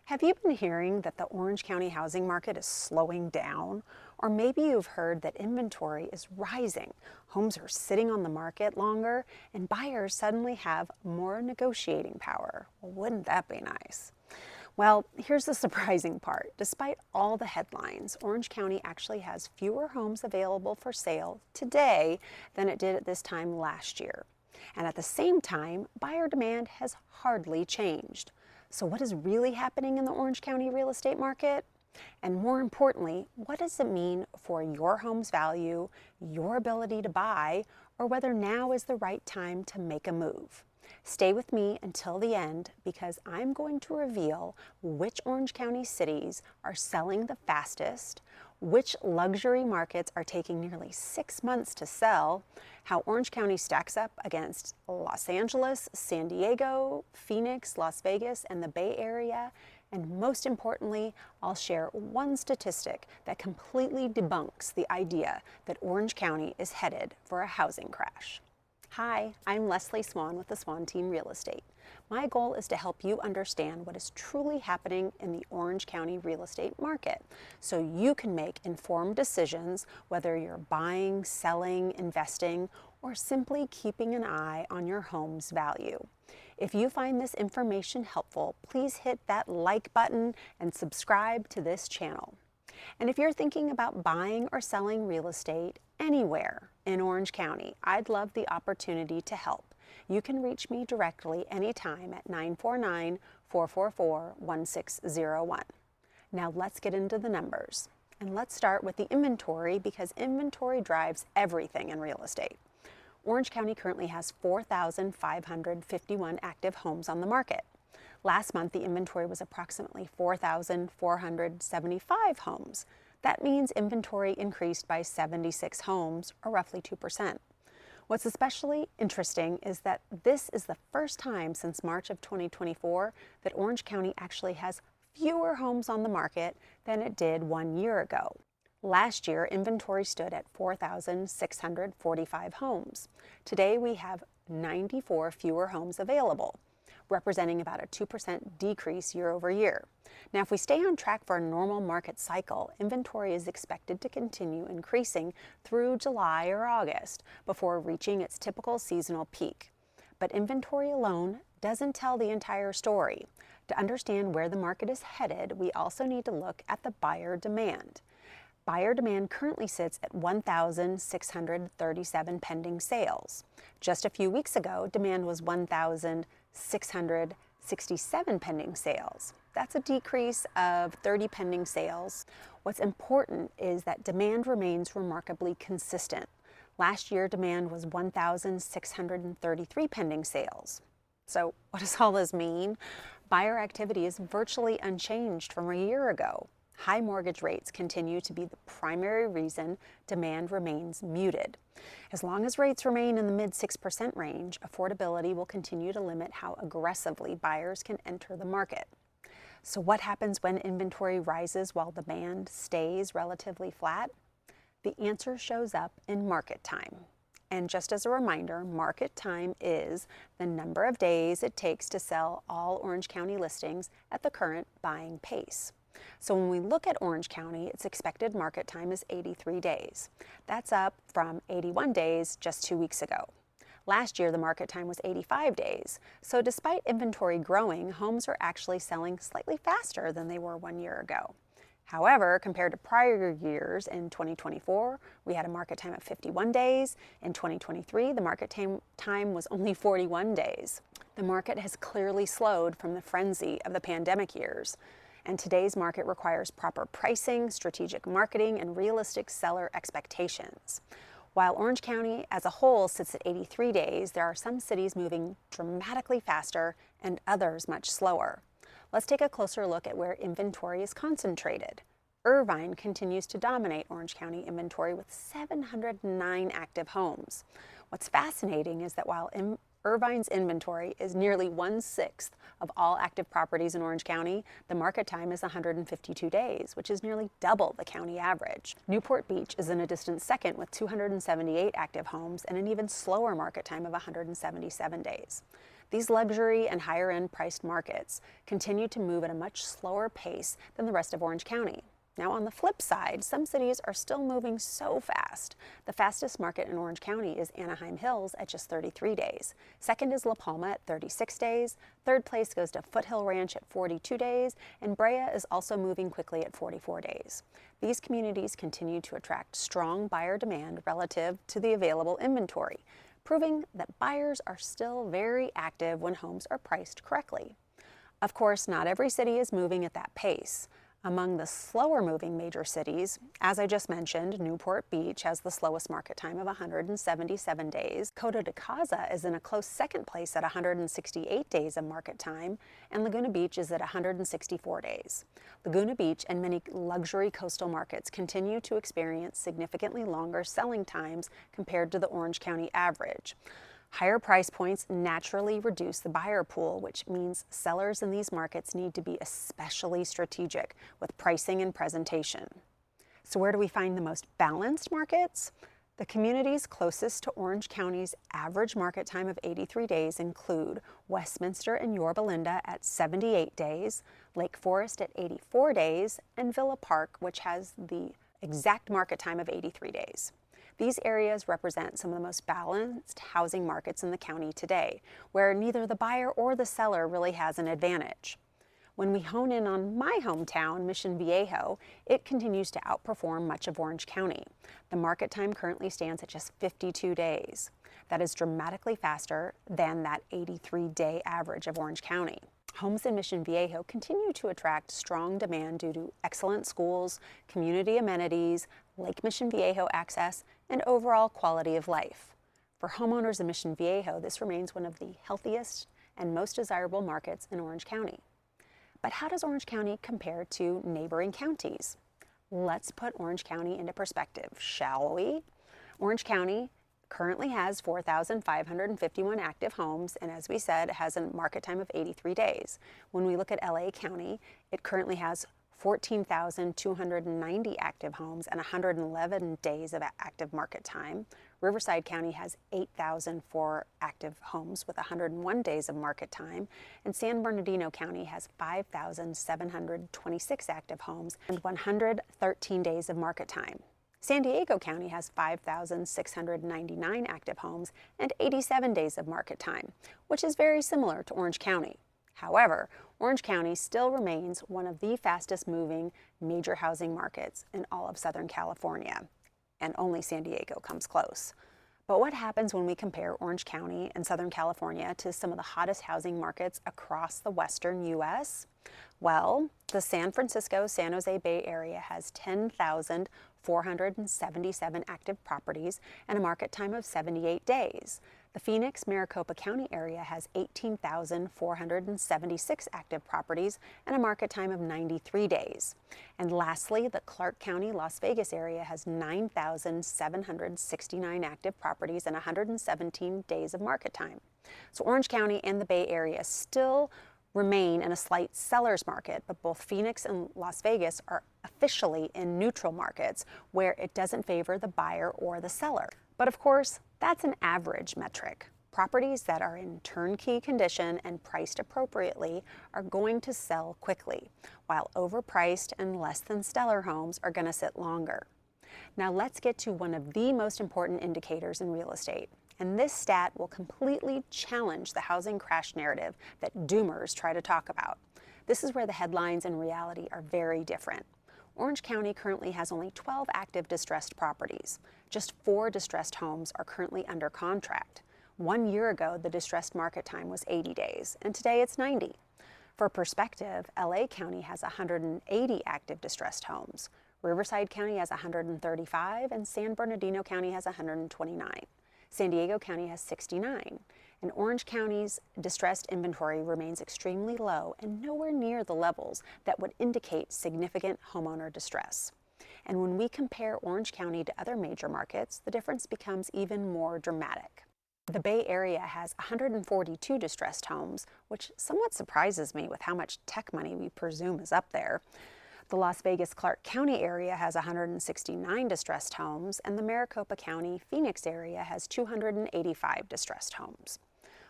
Have you been hearing that the Orange County housing market is slowing down? Or maybe you've heard that inventory is rising. Homes are sitting on the market longer and buyers suddenly have more negotiating power. Well, wouldn't that be nice? Well, here's the surprising part. Despite all the headlines, Orange County actually has fewer homes available for sale today than it did at this time last year. And at the same time, buyer demand has hardly changed. So what is really happening in the Orange County real estate market? And more importantly, what does it mean for your home's value, your ability to buy, or whether now is the right time to make a move? Stay with me until the end because I'm going to reveal which Orange County cities are selling the fastest, which luxury markets are taking nearly 6 months to sell, how Orange County stacks up against Los Angeles, San Diego, Phoenix, Las Vegas, and the Bay Area, and most importantly, I'll share one statistic that completely debunks the idea that Orange County is headed for a housing crash. Hi, I'm Leslie Swan with the Swan Team Real Estate. My goal is to help you understand what is truly happening in the Orange County real estate market so you can make informed decisions whether you're buying, selling, investing, or simply keeping an eye on your home's value. If you find this information helpful, please hit that like button and subscribe to this channel. And if you're thinking about buying or selling real estate anywhere in Orange County, I'd love the opportunity to help. You can reach me directly anytime at 949-444-1601. Now let's get into the numbers. And let's start with the inventory because inventory drives everything in real estate. Orange County currently has 4,551 active homes on the market. Last month, the inventory was approximately 4,475 homes. That means inventory increased by 76 homes, or roughly 2%. What's especially interesting is that this is the first time since March of 2024 that Orange County actually has fewer homes on the market than it did 1 year ago. Last year, inventory stood at 4,645 homes. Today, we have 94 fewer homes available, representing about a 2% decrease year over year. Now, if we stay on track for a normal market cycle, inventory is expected to continue increasing through July or August before reaching its typical seasonal peak. But inventory alone doesn't tell the entire story. To understand where the market is headed, we also need to look at the buyer demand. Buyer demand currently sits at 1,637 pending sales. Just a few weeks ago, demand was 1,667 pending sales. That's a decrease of 30 pending sales. What's important is that demand remains remarkably consistent. Last year, demand was 1,633 pending sales. So what does all this mean? Buyer activity is virtually unchanged from a year ago. High mortgage rates continue to be the primary reason demand remains muted. As long as rates remain in the mid 6% range, affordability will continue to limit how aggressively buyers can enter the market. So what happens when inventory rises while demand stays relatively flat? The answer shows up in market time. And just as a reminder, market time is the number of days it takes to sell all Orange County listings at the current buying pace. So when we look at Orange County, its expected market time is 83 days. That's up from 81 days just 2 weeks ago. Last year, the market time was 85 days. So despite inventory growing, homes are actually selling slightly faster than they were 1 year ago. However, compared to prior years, in 2024, we had a market time of 51 days. In 2023, the market time was only 41 days. The market has clearly slowed from the frenzy of the pandemic years. And today's market requires proper pricing, strategic marketing, and realistic seller expectations. While Orange County as a whole sits at 83 days, there are some cities moving dramatically faster and others much slower. Let's take a closer look at where inventory is concentrated. Irvine continues to dominate Orange County inventory with 709 active homes. What's fascinating is that while Irvine's inventory is nearly 1/6 of all active properties in Orange County, the market time is 152 days, which is nearly double the county average. Newport Beach is in a distant second with 278 active homes and an even slower market time of 177 days. These luxury and higher-end priced markets continue to move at a much slower pace than the rest of Orange County. Now, on the flip side, some cities are still moving so fast. The fastest market in Orange County is Anaheim Hills at just 33 days. Second is La Palma at 36 days. Third place goes to Foothill Ranch at 42 days. And Brea is also moving quickly at 44 days. These communities continue to attract strong buyer demand relative to the available inventory, proving that buyers are still very active when homes are priced correctly. Of course, not every city is moving at that pace. Among the slower moving major cities, as I just mentioned, Newport Beach has the slowest market time of 177 days. Coto de Caza is in a close second place at 168 days of market time, and Laguna Beach is at 164 days. Laguna Beach and many luxury coastal markets continue to experience significantly longer selling times compared to the Orange County average. Higher price points naturally reduce the buyer pool, which means sellers in these markets need to be especially strategic with pricing and presentation. So where do we find the most balanced markets? The communities closest to Orange County's average market time of 83 days include Westminster and Yorba Linda at 78 days, Lake Forest at 84 days, and Villa Park, which has the exact market time of 83 days. These areas represent some of the most balanced housing markets in the county today, where neither the buyer or the seller really has an advantage. When we hone in on my hometown, Mission Viejo, it continues to outperform much of Orange County. The market time currently stands at just 52 days. That is dramatically faster than that 83-day average of Orange County. Homes in Mission Viejo continue to attract strong demand due to excellent schools, community amenities, Lake Mission Viejo access, and overall quality of life. For homeowners in Mission Viejo, this remains one of the healthiest and most desirable markets in Orange County. But how does Orange County compare to neighboring counties? Let's put Orange County into perspective, shall we? Orange County currently has 4,551 active homes, and as we said, it has a market time of 83 days. When we look at LA County, it currently has 14,290 active homes and 111 days of active market time. Riverside County has 8,004 active homes with 101 days of market time, and San Bernardino County has 5,726 active homes and 113 days of market time. San Diego County has 5,699 active homes and 87 days of market time, which is very similar to Orange County. However, Orange County still remains one of the fastest moving major housing markets in all of Southern California, and only San Diego comes close. But what happens when we compare Orange County and Southern California to some of the hottest housing markets across the western U.S.? Well, the San Francisco-San Jose Bay Area has 10,477 active properties and a market time of 78 days. The Phoenix-Maricopa County area has 18,476 active properties and a market time of 93 days. And lastly, the Clark County-Las Vegas area has 9,769 active properties and 117 days of market time. So Orange County and the Bay Area still remain in a slight seller's market, but both Phoenix and Las Vegas are officially in neutral markets where it doesn't favor the buyer or the seller. But of course, that's an average metric. Properties that are in turnkey condition and priced appropriately are going to sell quickly, while overpriced and less than stellar homes are going to sit longer. Now let's get to one of the most important indicators in real estate. And this stat will completely challenge the housing crash narrative that doomers try to talk about. This is where the headlines and reality are very different. Orange County currently has only 12 active distressed properties. Just 4 distressed homes are currently under contract. 1 year ago, the distressed market time was 80 days, and today it's 90. For perspective, LA County has 180 active distressed homes. Riverside County has 135, and San Bernardino County has 129. San Diego County has 69, and Orange County's distressed inventory remains extremely low and nowhere near the levels that would indicate significant homeowner distress. And when we compare Orange County to other major markets, the difference becomes even more dramatic. The Bay Area has 142 distressed homes, which somewhat surprises me with how much tech money we presume is up there. The Las Vegas-Clark County area has 169 distressed homes, and the Maricopa County-Phoenix area has 285 distressed homes.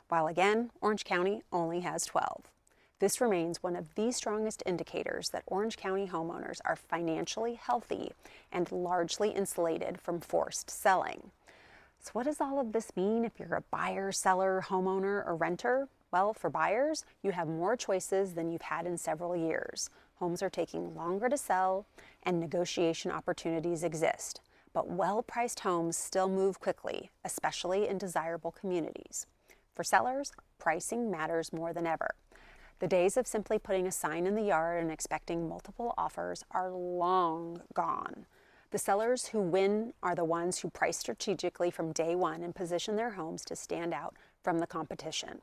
while again, Orange County only has 12. This remains one of the strongest indicators that Orange County homeowners are financially healthy and largely insulated from forced selling. So what does all of this mean if you're a buyer, seller, homeowner, or renter? Well, for buyers, you have more choices than you've had in several years. Homes are taking longer to sell, and negotiation opportunities exist. But well-priced homes still move quickly, especially in desirable communities. For sellers, pricing matters more than ever. The days of simply putting a sign in the yard and expecting multiple offers are long gone. The sellers who win are the ones who price strategically from day one and position their homes to stand out from the competition.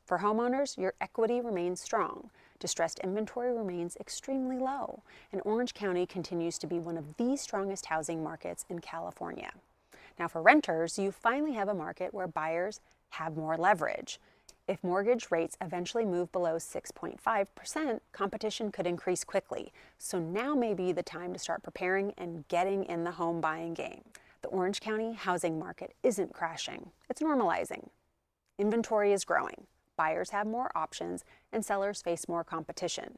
For homeowners, your equity remains strong, distressed inventory remains extremely low, and Orange County continues to be one of the strongest housing markets in California. Now for renters, you finally have a market where buyers have more leverage. If mortgage rates eventually move below 6.5%, competition could increase quickly. So now may be the time to start preparing and getting in the home buying game. The Orange County housing market isn't crashing, it's normalizing. Inventory is growing. Buyers have more options and sellers face more competition.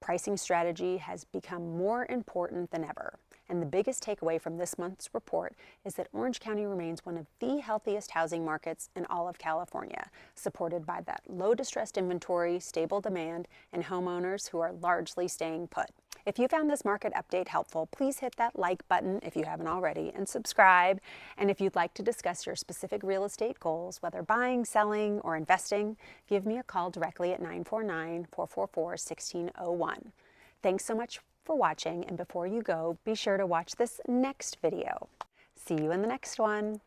Pricing strategy has become more important than ever. And the biggest takeaway from this month's report is that Orange County remains one of the healthiest housing markets in all of California, supported by that low distressed inventory, stable demand, and homeowners who are largely staying put. If you found this market update helpful, please hit that like button if you haven't already and subscribe. And if you'd like to discuss your specific real estate goals, whether buying, selling, or investing, give me a call directly at 949-444-1601. Thanks so much for watching, and before you go, be sure to watch this next video. See you in the next one.